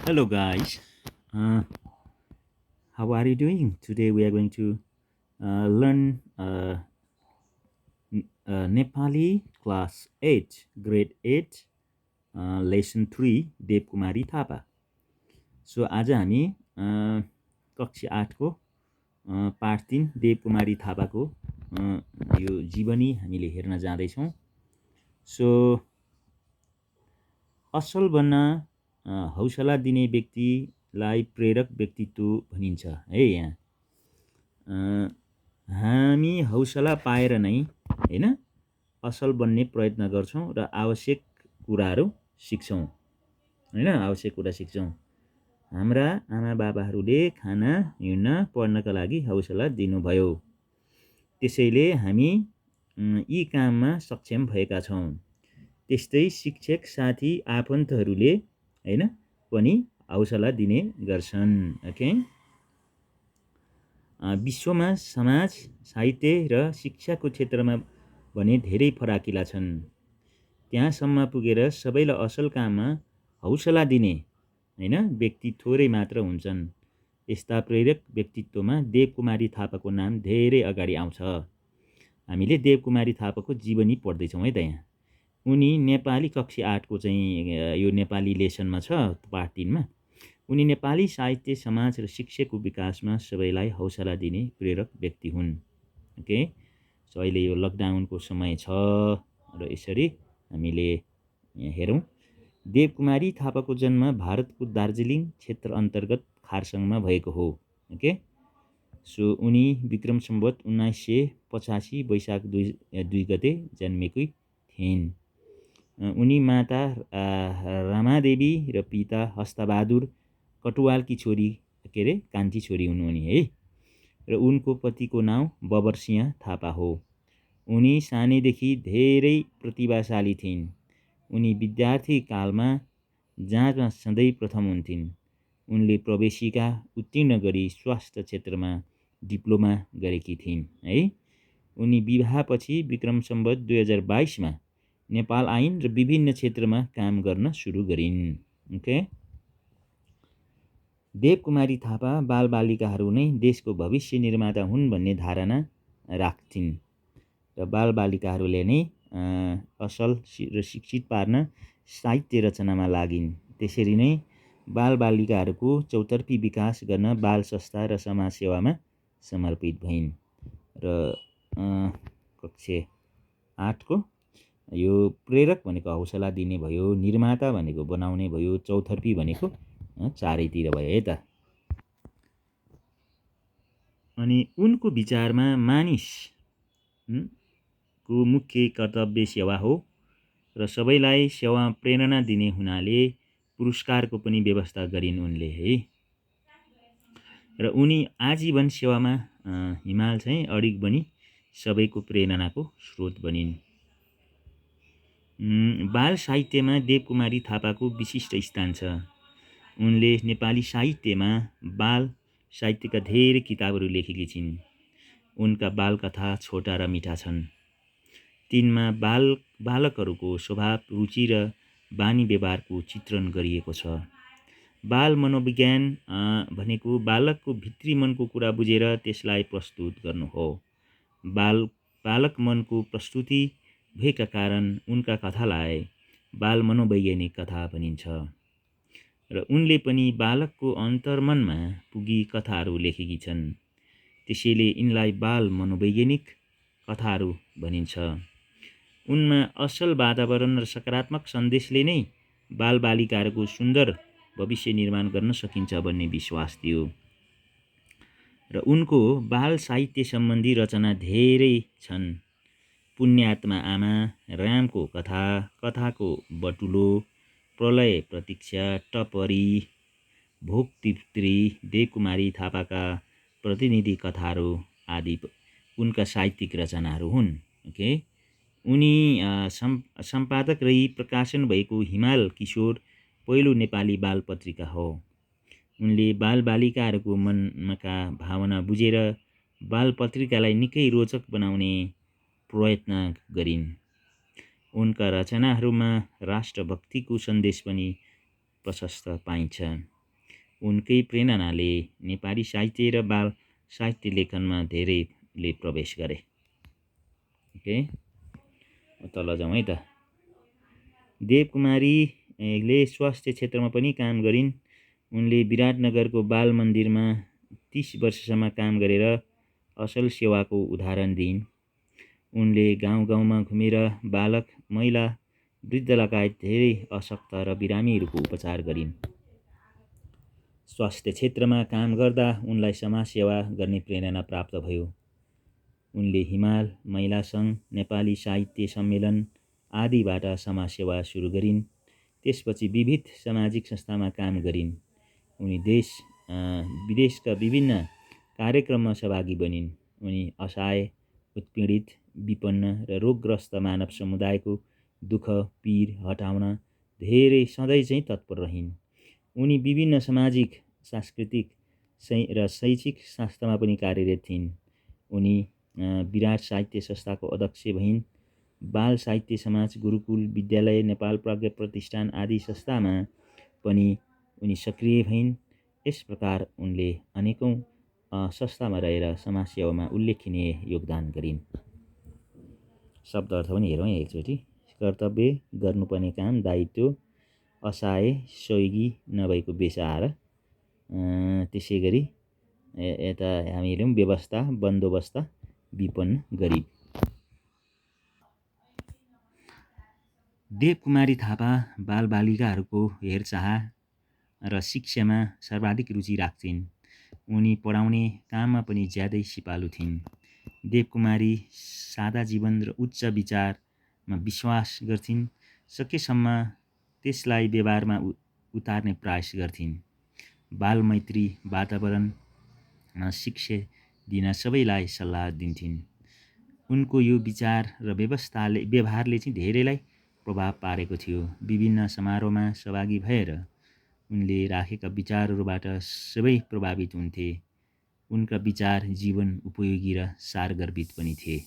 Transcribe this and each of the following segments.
Hello, guys. Uh, how are you doing? Today we are going to learn Nepali class 8, grade 8, lesson 3, Devkumari Thapa. So आज हामी कक्षा 8 को पाठ 3 देवकुमारी थापाको यो जीवनी हामीले हेर्न जाँदैछौँ. सो असल बन्न हौसला दिने व्यक्तिलाई प्रेरक व्यक्तित्व भनिन्छ है. यहाँ हामी हौसला पाएर नै हैन असल बन्ने प्रयत्न गर्छौं र आवश्यक कुराहरू सिक्छौं हैन. आवश्यक कुरा सिक्छौं. हाम्रा आमा बाबाहरूले खान हिँड्न पढ्नका लागि हौसला दिनुभयो. त्यसैले हामी यी काममा सक्षम भएका छौं. त्यस्तै शिक्षक साथी आफन्तहरूले हैन पनि हौसला दिने गर्छन्. ओके. विश्वमा समाज, साहित्य र शिक्षाको क्षेत्रमा भने धेरै फराकिला छन्. त्यहाँसम्म पुगेर सबैलाई असल काममा हौसला दिने हैन व्यक्ति थोरै मात्र हुन्छन्. यस्ता प्रेरक व्यक्तित्वमा देवकुमारी थापाको नाम धेरै अगाडि आउँछ. हामीले देवकुमारी थापाको जीवनी पढ्दैछौँ है त. यहाँ उनी नेपाली कक्षा 8 को चाहिँ यो नेपाली लेसनमा छ, पाठ 3 मा. उनी नेपाली साहित्य, समाज र शिक्षाको विकासमा सबैलाई हौसला दिने प्रेरक व्यक्ति हुन्. ओके. सो अहिले यो लकडाउनको समय छ र यसरी हामीले हेरौँ. देवकुमारी थापाको जन्म भारतको दार्जिलिङ क्षेत्र अन्तर्गत खारसाङमा भएको हो. ओके. सो उनी विक्रम सम्वत 1985 वैशाख 2 गते जन्मेकी थिइन्. उनी माता रामादेवी र पिता हस्तबहादुर कटुवालकी छोरी कान्छी छोरी हुन् उनी है. र उनको पतिको नाम बबरसिंह थापा हो. उनी सानैदेखि धेरै प्रतिभाशाली थिइन्. उनी विद्यार्थी कालमा जाँचमा सधैँ प्रथम हुन्थिन्. उनले प्रवेशिका उत्तीर्ण गरी स्वास्थ्य क्षेत्रमा डिप्लोमा गरेकी थिइन् है. उनी विवाहपछि विक्रम सम्वत 2022 मा नेपाल आइन् र विभिन्न क्षेत्रमा काम गर्न सुरु गरिन्. ओके. देवकुमारी थापा बालबालिकाहरू नै देशको भविष्य निर्माता हुन् भन्ने धारणा राख्थिन् र बालबालिकाहरूले नै असल र शिक्षित पार्न साहित्य रचनामा लागिन्. त्यसरी नै बालबालिकाहरूको चौतर्फी विकास गर्न बाल संस्था र समाज सेवामा समर्पित भइन्. र कक्षा 8 को यो प्रेरक भनेको हौसला दिने भयो, निर्माता भनेको बनाउने भयो, चौतर्फी भनेको चारैतिर भयो है त. अनि उनको विचारमा मानिस को मुख्य कर्तव्य सेवा हो र सबैलाई सेवा प्रेरणा दिने हुनाले पुरस्कारको पनि व्यवस्था गरिन् उनले है. र उनी आजीवन सेवामा हिमाल चाहिँ अडिग बनी सबैको प्रेरणाको स्रोत बनिन्. बाल साहित्यमा देवकुमारी थापाको विशिष्ट स्थान छ. उनले नेपाली साहित्यमा बाल साहित्यका धेरै किताबहरू लेखेकी छिन्. उनका बालकथा छोटा र मिठा छन्. तिनमा बालकहरूको स्वभाव, रुचि र बानी व्यवहारको चित्रण गरिएको छ. बाल मनोविज्ञान भनेको बालकको भित्री मनको कुरा बुझेर त्यसलाई प्रस्तुत गर्नु हो. बालक मनको प्रस्तुति भएका कारण उनका कथालाई बाल मनोवैज्ञानिक कथा भनिन्छ. र उनले पनि बालकको अन्तर्मनमा पुगी कथाहरू लेखेकी छन्. त्यसैले यिनलाई बाल मनोवैज्ञानिक कथाहरू भनिन्छ. उनमा असल वातावरण र सकारात्मक सन्देशले नै बालबालिकाहरूको सुन्दर भविष्य निर्माण गर्न सकिन्छ भन्ने विश्वास थियो. र उनको बाल साहित्य सम्बन्धी रचना धेरै छन्. पुण्यात्मा आमा, रामको कथा, कथाको बटुलो, प्रलय प्रतीक्षा, टपरी, भोक तिप्त्री, देवकुमारी थापाका प्रतिनिधि कथाहरू आदि उनका साहित्यिक रचनाहरू हुन्. ओके. उनी सम्पादक रही प्रकाशन भएको हिमाल किशोर पहिलो नेपाली बाल पत्रिका हो. उनले बालबालिकाहरूको मनका भावना बुझेर बाल पत्रिकालाई निकै रोचक बनाउने प्रयत्न गरिन्. उनका रचनाहरूमा राष्ट्रभक्तिको सन्देश पनि प्रशस्त पाइन्छ. उनकै प्रेरणाले नेपाली साहित्य र बाल साहित्य लेखनमा धेरैले प्रवेश गरे। ओके, तल जाउँ है त। देवकुमारीले स्वास्थ्य क्षेत्रमा पनि काम गरिन्। उनले विराटनगरको बाल मन्दिरमा 30 वर्षसम्म काम गरेर असल सेवाको उदाहरण दिइन्। उनले गाउँ गाउँमा घुमेर बालक, महिला, वृद्ध लगायत धेरै अशक्त र बिरामीहरूको उपचार गरिन्। स्वास्थ्य क्षेत्रमा काम गर्दा उनलाई समाजसेवा गर्ने प्रेरणा प्राप्त भयो। उनले हिमाल, महिला सङ्घ, नेपाली साहित्य सम्मेलन आदिबाट समाजसेवा सुरु गरिन्। त्यसपछि विविध सामाजिक संस्थामा काम गरिन्। उनी देश विदेशका विभिन्न कार्यक्रममा सहभागी बनिन्। उनी असहाय, उत्पीडित, विपन्न र रोगग्रस्त मानव समुदायको दुःख पीर हटाउन सधैँ चाहिँ तत्पर रहिन्। उनी विभिन्न सामाजिक, सांस्कृतिक र शैक्षिक संस्थामा पनि कार्यरत थिइन्। उनी विराट साहित्य संस्थाको अध्यक्ष भइन्। बाल साहित्य समाज, गुरुकुल विद्यालय, नेपाल प्रज्ञा प्रतिष्ठान आदि संस्थामा पनि उनी सक्रिय भइन्। यस प्रकार उनले अनेकौं संस्थामा रहेर समाजसेवामा उल्लेखनीय योगदान गरिन्। शब्द अर्थ पनि हेरौँ एकचोटि। कर्तव्य, गर्नुपर्ने काम, दायित्व, असहाय, सहयोगी नभएको बेसहारा। त्यसै गरी यता हामी हेर्यौँ व्यवस्था, बन्दोबस्त, विपन्न, गरिब। देवकुमारी थापा बालबालिकाहरूको हेरचाह र शिक्षामा सर्वाधिक रुचि राख्थिन्। उनी पढाउने काममा पनि ज्यादै सिपालु थिइन्। देवकुमारी सादा जीवन र उच्च विचारमा विश्वास गर्थिन्। सकेसम्म त्यसलाई व्यवहारमा उतार्ने प्रयास गर्थिन्। बालमैत्री वातावरणमा शिक्षा दिन सबैलाई सल्लाह दिन्थिन्। उनको यो विचार र व्यवहारले चाहिँ धेरैलाई प्रभाव पारेको थियो। विभिन्न समारोहमा सहभागी भएर उनले राखेका विचारहरूबाट सबै प्रभावित हुन्थे। उनका विचार जीवन उपयोगी र सारगर्भित पनि थिए।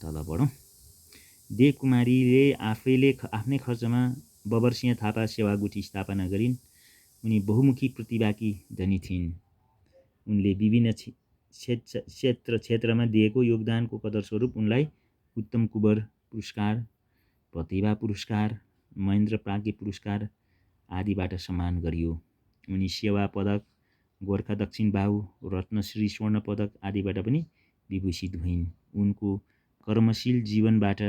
तल पढौँ। देवकुमारीले आफ्नै खर्चमा बबरसिंह थापा सेवागुठी स्थापना गरिन्। उनी बहुमुखी प्रतिभाकी धनी थिइन्। उनले विभिन्न क्षेत्रमा दिएको योगदानको कदरस्वरूप उनलाई उत्तम कुँवर पुरस्कार, प्रतिभा पुरस्कार, महेन्द्र प्राज्ञ पुरस्कार आदिबाट सम्मान गरियो। उनी सेवा पदक, गोर्खा दक्षिण बाहु, रत्नश्री स्वर्ण पदक आदिबाट पनि विभूषित भइन्। उनको कर्मशील जीवनबाट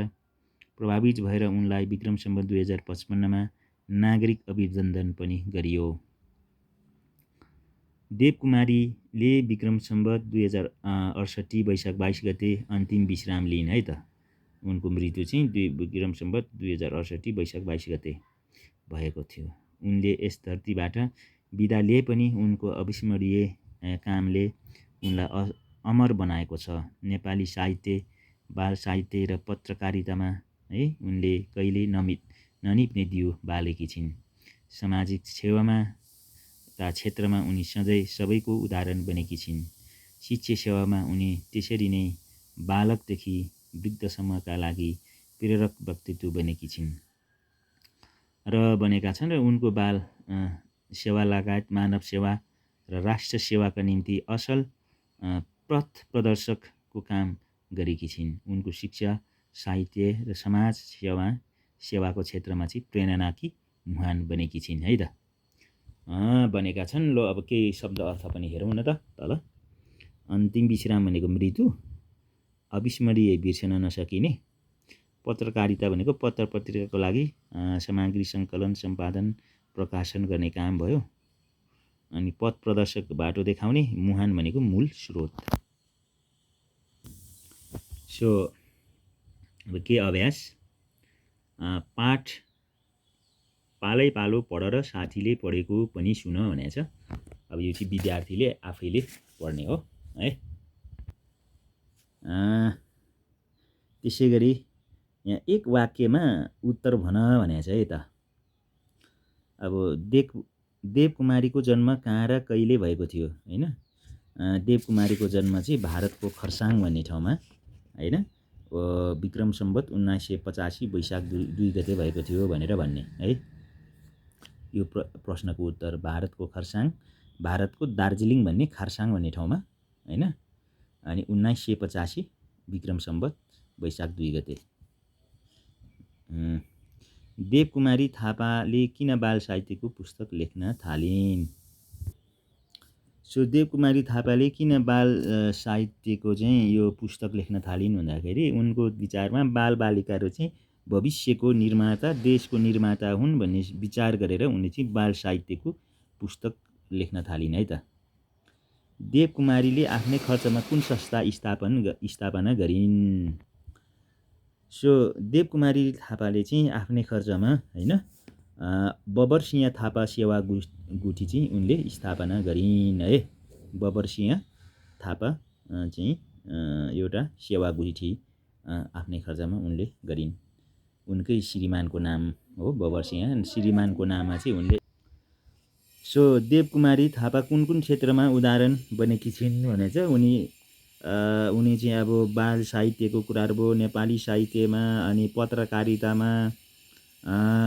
प्रभावित भएर उनलाई विक्रम सम्वत 2055 नागरिक अभिनन्दन पनि गरियो। देवकुमारीले विक्रम सम्वत 2068 वैशाख 22 गते अन्तिम विश्राम लिइन् है त। उनको मृत्यु चाहिँ विक्रम सम्वत 2068 वैशाख 22 गते भएको थियो। उनले यस धरतीबाट बिदा लिए पनि उनको अविस्मरणीय कामले उनलाई अमर बनाएको छ। नेपाली साहित्य, बाल साहित्य र पत्रकारितामा उनले कहिले ननिप्ने दियो बालेकी छिन्। सामाजिक सेवामा क्षेत्रमा उनी सधैँ सबैको उदाहरण बनेकी छिन्। शिक्षा सेवामा उनी त्यसरी नै बालकदेखि वृद्धसम्मका लागि प्रेरक व्यक्तित्व बनेकी छिन् र बनेका छन्। र उनको बाल सेवा लगायत मानव सेवा र राष्ट्र सेवाका निम्ति असल पथ प्रदर्शकको काम गरेकी छिन्। उनको शिक्षा, साहित्य र समाज सेवाको क्षेत्रमा चाहिँ प्रेरणाकी मुहान बनेकी छिन् है त। बनेका छन्। ल अब केही शब्द अर्थ पनि हेरौँ न त तल। अन्तिम विश्राम भनेको मृत्यु, अविस्मरणीय बिर्सन नसकिने, पत्रकारिता भनेको पत्र पत्रिकाको लागि सामग्री सङ्कलन, सम्पादन, प्रकाशन गर्ने काम भयो। अनि पथ प्रदर्शक बाटो देखाउने, मुहान भनेको मूल स्रोत। सो अब के अभ्यास? पाठ पालै पालो पढ र साथीले पढेको पनि सुन भनेको छ। अब यो चाहिँ विद्यार्थीले आफैले पढ्ने हो है। त्यसै गरी यहाँ एक वाक्यमा उत्तर भन भनेको छ है त। अब देवकुमारीको जन्म कहाँ र कहिले भएको थियो हैन? देवकुमारीको जन्म चाहिँ भारतको खरसाङ भन्ने ठाउँमा हैन, विक्रम सम्वत 1985 वैशाख 2 गते भएको थियो भनेर भन्ने है। यो प्रश्नको उत्तर भारतको खरसाङ, भारतको दार्जिलिङ भन्ने खारसाङ भन्ने ठाउँमा हैन। अनि 1985 विक्रम सम्वत वैशाख 2 गते। देवकुमारी थापाले किन बाल साहित्यको पुस्तक लेख्न थालिन्? सो देवकुमारी थापाले किन बाल साहित्यको चाहिँ यो पुस्तक लेख्न थालिन् भन्दाखेरि उनको विचारमा बालबालिकाहरू चाहिँ भविष्यको निर्माता, देशको निर्माता हुन् भन्ने विचार गरेर उनले चाहिँ बाल साहित्यको पुस्तक लेख्न थालिन् है त। देवकुमारीले आफ्नै खर्चमा कुन संस्था स्थापना गरिन्? सो देवकुमारी थापाले चाहिँ आफ्नै खर्चमा हैन बबरसिंह थापा सेवा गुठी चाहिँ उनले स्थापना गरिन् है। बबरसिंह थापा चाहिँ एउटा सेवा गुठी आफ्नै खर्चमा उनले गरिन्। उनकै श्रीमानको नाम हो बबरसिंह, श्रीमानको नाममा चाहिँ उनले। सो देवकुमारी थापा कुन कुन क्षेत्रमा उदाहरण बनेकी छिन् भने चाहिँ उनी चाहिँ अब बाल साहित्यको कुराहरू भयो, नेपाली साहित्यमा, अनि पत्रकारितामा,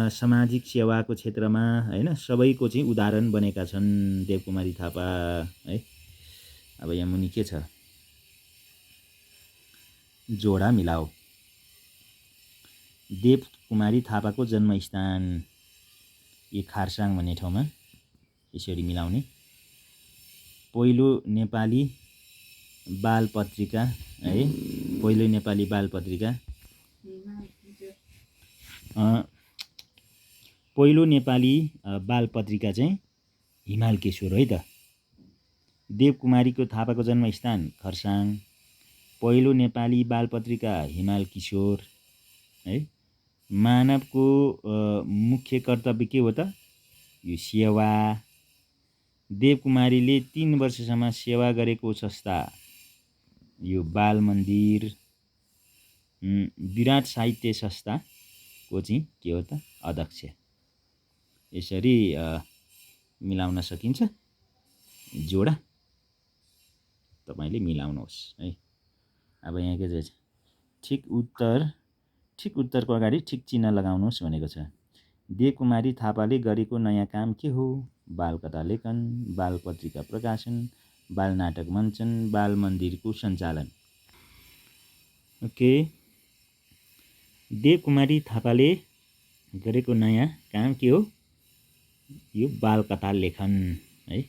सामाजिक सेवाको क्षेत्रमा हैन, सबैको चाहिँ उदाहरण बनेका छन् देवकुमारी थापा है। अब यहाँ मुनि के छ? जोडा मिलाऊ। देवकुमारी थापाको जन्मस्थान यो खारसाङ भन्ने ठाउँमा यसरी मिलाउने। पहिलो नेपाली बाल पत्रिका है, पहिलो नेपाली बाल पत्रिका, पहिलो नेपाली बाल पत्रिका चाहिँ हिमाल किशोर है त। देवकुमारीको थापाको जन्मस्थान खरसाङ, पहिलो नेपाली बाल पत्रिका हिमाल किशोर है। मानवको मुख्य कर्तव्य के हो त? यो सेवा। देवकुमारीले 3 वर्षसम्म सेवा गरेको संस्था यो बाल मन्दिर। विराट साहित्य संस्थाको चाहिँ के हो त? अध्यक्ष। यसरी मिलाउन सकिन्छ। जोडा तपाईले मिलाउनुहोस् है। अब यहाँ के छ? ठिक उत्तरको अगाडि ठिक चिन्ह लगाउनुहोस् भनेको छ। देवकुमारी थापाले गरेको नयाँ काम के हो? बाल कथा लेखन, बाल पत्रिका प्रकाशन, बाल नाटक मञ्चन, बाल मन्दिरको सञ्चालन। ओके, देवकुमारी थापाले गरेको नयाँ काम के हो? यो बाल कथा लेखन है।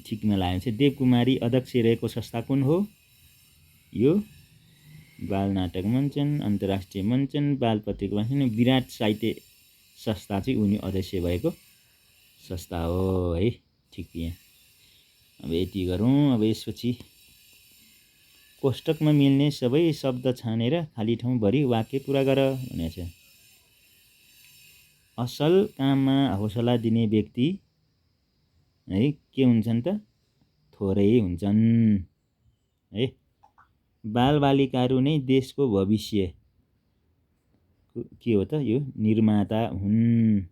ठिकमा लागेको छ। देवकुमारी अध्यक्ष रहेको संस्था कुन हो? यो बाल नाटक मञ्चन, अन्तर्राष्ट्रिय मञ्चन, बाल पत्रिका मञ्चन, विराट साहित्य संस्था चाहिँ उनी अध्यक्ष भएको संस्था हो है। ठिक। यहाँ अब यति गरौँ। अब यसपछि कोष्टकमा मिल्ने सबै शब्द छानेर खाली ठाउँ भरी वाक्य पुरा गर भनेको छ। असल काममा हौसला दिने व्यक्ति है के हुन्छन् त? थोरै हुन्छन् है। बालबालिकाहरू नै देशको भविष्य के हो त? यो निर्माता हुन्।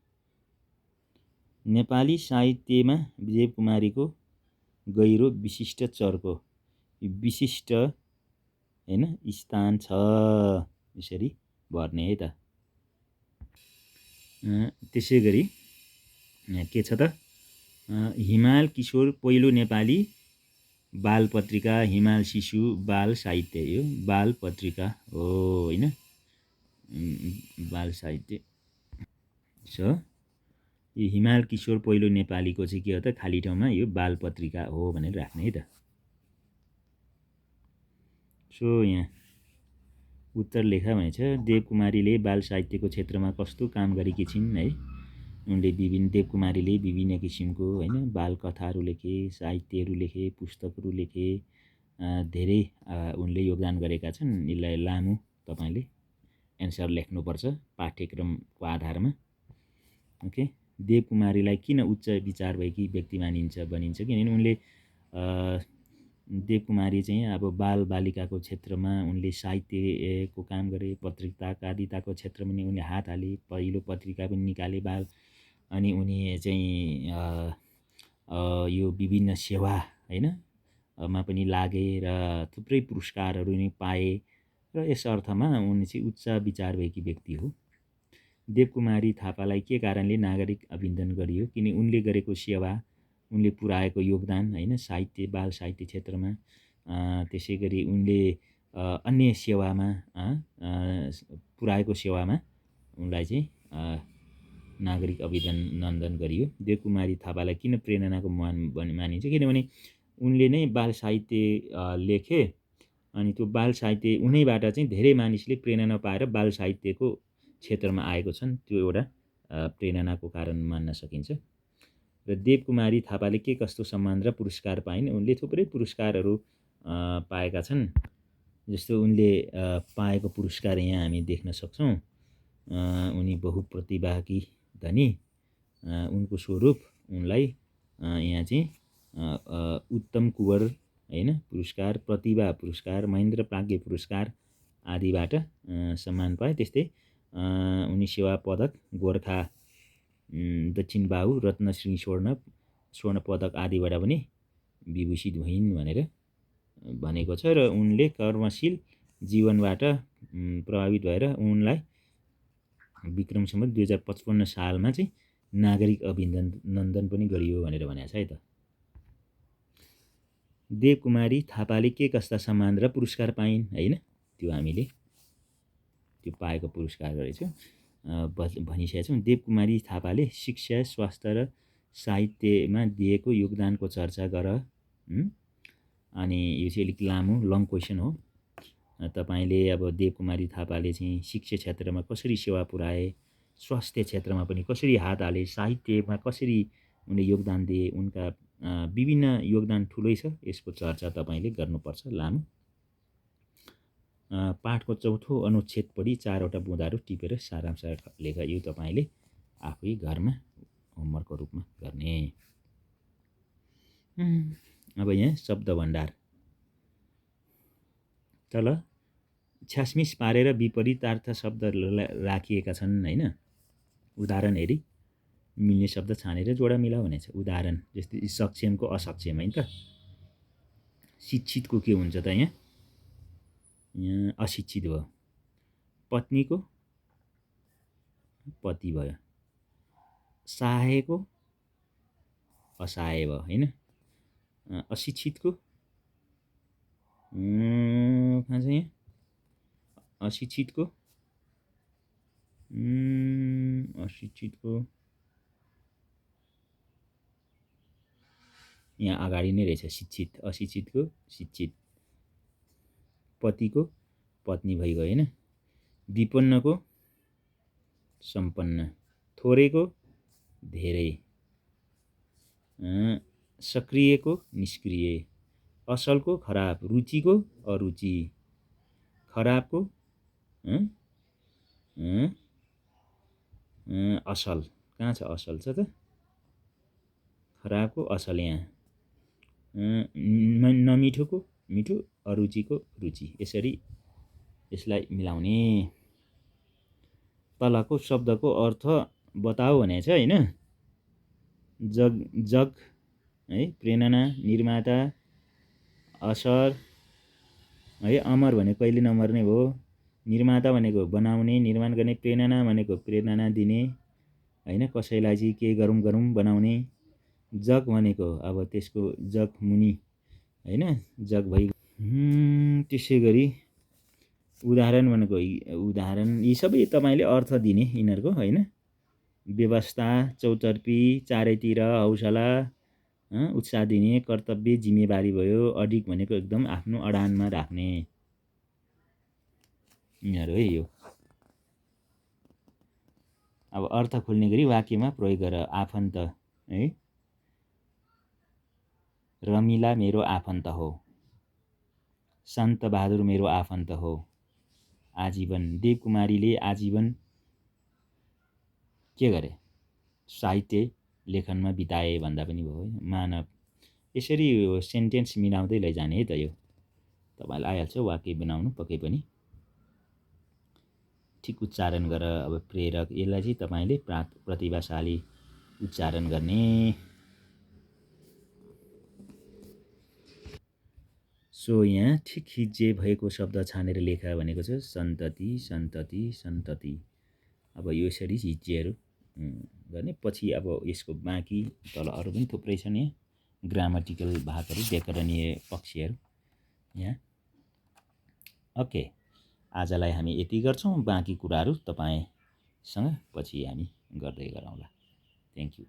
नेपाली साहित्यमा देवकुमारीको गहिरो विशिष्ट चर्को विशिष्ट हैन स्थान छ। यसरी भर्ने है त। त्यसै गरी के छ त? हिमाल किशोर पहिलो नेपाली बाल पत्रिका हिमाल शिशु बाल साहित्य, यो बाल पत्रिका हो हैन, बाल साहित्य। सो यो हिमाल किशोर पहिलो नेपालीको चाहिँ के हो त? खाली ठाउँमा यो बाल पत्रिका हो भनेर राख्ने है त। सो यहाँ उत्तर लेखा भनेछ। देवकुमारीले बाल साहित्यको क्षेत्रमा कस्तो काम गरेकी छिन् है। उनले देवकुमारीले विभिन्न किसिमको हैन बाल कथाहरू लेखे, साहित्यहरू लेखे, पुस्तकहरू लेखे, धेरै उनले योगदान गरेका छन्। यसलाई लामो तपाईले एन्सर लेख्नुपर्छ पाठ्यक्रमको आधारमा। ओके, देवकुमारीलाई किन उच्च विचार भएकी व्यक्ति भनिन्छ किनभने उनले देवकुमारी चाहिँ अब बाल बालिकाको क्षेत्रमा उनले साहित्यको काम गरे, पत्रकारिताको क्षेत्रमा पनि उनले हात हाले, पहिलो पत्रिका पनि निकाले बाल। अनि उनी चाहिँ यो विभिन्न सेवा हैन मा पनि लागे र थुप्रै पुरस्कारहरू नि पाए र यस अर्थमा उनी चाहिँ उच्च विचार भएकी व्यक्ति हो। देवकुमारी थापालाई के कारणले नागरिक अभिनन्दन गरियो? किन उनले गरेको सेवा, उनले पुर्याएको योगदान होइन साहित्य बाल साहित्य क्षेत्रमा, त्यसै गरी उनले अन्य सेवामा पुर्याएको सेवामा उनलाई चाहिँ नागरिक अभिनन्दन गरियो। देवकुमारी थापालाई किन प्रेरणाको मानिन्छ? किनभने उनले नै बाल साहित्य लेखे अनि त्यो बाल साहित्य उनैबाट चाहिँ धेरै मानिसले प्रेरणा पाएर बाल साहित्यको क्षेत्रमा आएको छन्। त्यो एउटा प्रेरणाको कारण मान्न सकिन्छ। र देवकुमारी थापाले के कस्तो सम्मान र पुरस्कार पाइन्? उनले थुप्रै पुरस्कारहरू पाएका छन्। जस्तो उनले पाएको पुरस्कार यहाँ हामी देख्न सक्छौँ। उनी बहुप्रतिभाकी धनी, उनको स्वरूप उनलाई यहाँ चाहिँ उत्तम कुँवर होइन पुरस्कार, प्रतिभा पुरस्कार, महेन्द्र प्राज्ञ पुरस्कार आदिबाट सम्मान पाए। त्यस्तै उनी सेवा पदक, गोर्खा दक्षिण बाहु, रत्नश्री स्वर्ण पदक आदिबाट पनि विभूषित भइन् भनेर भनेको छ। र उनले कर्मशील जीवनबाट प्रभावित भएर उनलाई विक्रम सम्वत 2055 सालमा चाहिँ नागरिक अभिनन्दन पनि गरियो भनेर भनेको छ है त। देवकुमारी थापाले के कस्ता सम्मान र पुरस्कार पाइन् होइन, त्यो हामीले त्यो पाएको पुरस्कार रहेछौँ भनिसकेका छौँ। देवकुमारी थापाले शिक्षा, स्वास्थ्य र साहित्यमा दिएको योगदानको चर्चा गर। अनि यो चाहिँ अलिक लामो लङ क्वेसन हो। तपाईँले अब देवकुमारी थापाले चाहिँ शिक्षा क्षेत्रमा कसरी सेवा पुर्याए, स्वास्थ्य क्षेत्रमा पनि कसरी हात हाले, साहित्यमा कसरी उनले योगदान दिए, उनका विभिन्न योगदान ठुलै छ। यसको चर्चा तपाईँले गर्नुपर्छ लामो। पाठको चौथो अनुच्छेद पढी 4वटा बुँदाहरू टिपेर सारांश लेख। यो तपाईँले आफै घरमा होमवर्कको रूपमा गर्ने। अब यहाँ शब्द भण्डार तल छ्यासमिस पारेर विपरीतार्थ शब्दहरूलाई राखिएका छन् होइन। उदाहरण हेरी मिल्ने शब्द छानेर जोडा मिलाऊ भनेछ। उदाहरण जस्तै सक्षमको असक्षम होइन त। शिक्षितको के हुन्छ त यहाँ अशिक्षित भयो। पत्नीको पति भयो। सहायको असहाय भयो होइन। अशिक्षितको कहाँ छ यहाँ अशिक्षितको यहाँ अगाडि नै रहेछ शिक्षित। अशिक्षितको शिक्षित। पतिको पत्नी भइगयो होइन। विपन्नको सम्पन्न। थोरैको धेरै। सक्रियको निष्क्रिय। असलको खराब। रुचिको अरुचि। खराबको असल। कहाँ छ असल छ त? खराबको असल यहाँ। नमिठोको मिठो, अरुचिको रुचि। यसरी यसलाई मिलाउने। तलको शब्दको अर्थ बताऊ भनेछ होइन। जग है, प्रेरणा, निर्माता, असर है। अमर भनेको कहिले नमर्ने भयो। निर्माता भनेको बनाउने, निर्माण गर्ने। प्रेरणा भनेको प्रेरणा दिने होइन, कसैलाई चाहिँ के गरौँ बनाउने। जग भनेको अब त्यसको जग मुनि होइन, जग भइ। त्यसै गरी उदाहरण भनेको उदाहरण यी सबै तपाईँले अर्थ दिने यिनीहरूको होइन। व्यवस्था, चौतर्फी, चारैतिर हौसला, उत्साह दिने, कर्तव्य, जिम्मेवारी भयो। अडिक भनेको एकदम आफ्नो अडानमा राख्ने यिनीहरू है। यो अब अर्थ खोल्ने गरी वाक्यमा प्रयोग गर। आफन्त है। रमिला मेरो आफन्त हो। सन्त बहादुर मेरो आफन्त हो। आजीवन देवकुमारीले आजीवन के गरे? साहित्य लेखनमा बिताए भन्दा पनि भयो है। मानव यसरी सेन्टेन्स मिलाउँदै लैजाने है त। यो तपाईँलाई आइहाल्छ वाक्य बनाउनु पक्कै पनि। ठिक उच्चारण गर। अब प्रेरक यसलाई चाहिँ तपाईँले प्रतिभाशाली उच्चारण गर्ने। सो यहाँ ठिक हिज्जे भएको शब्द छानेर लेख भनेको छ। सन्तति, सन्तति, सन्तति। अब यसरी हिज्जेहरू गर्ने। पछि अब यसको बाँकी तल अरू पनि थुप्रै छन् यहाँ ग्रामटिकल भागहरू, व्याकरणीय पक्षहरू यहाँ। ओके, आजलाई हामी यति गर्छौँ, बाँकी कुराहरू तपाईँसँग पछि हामी गर्दै गरौँला। Thank you.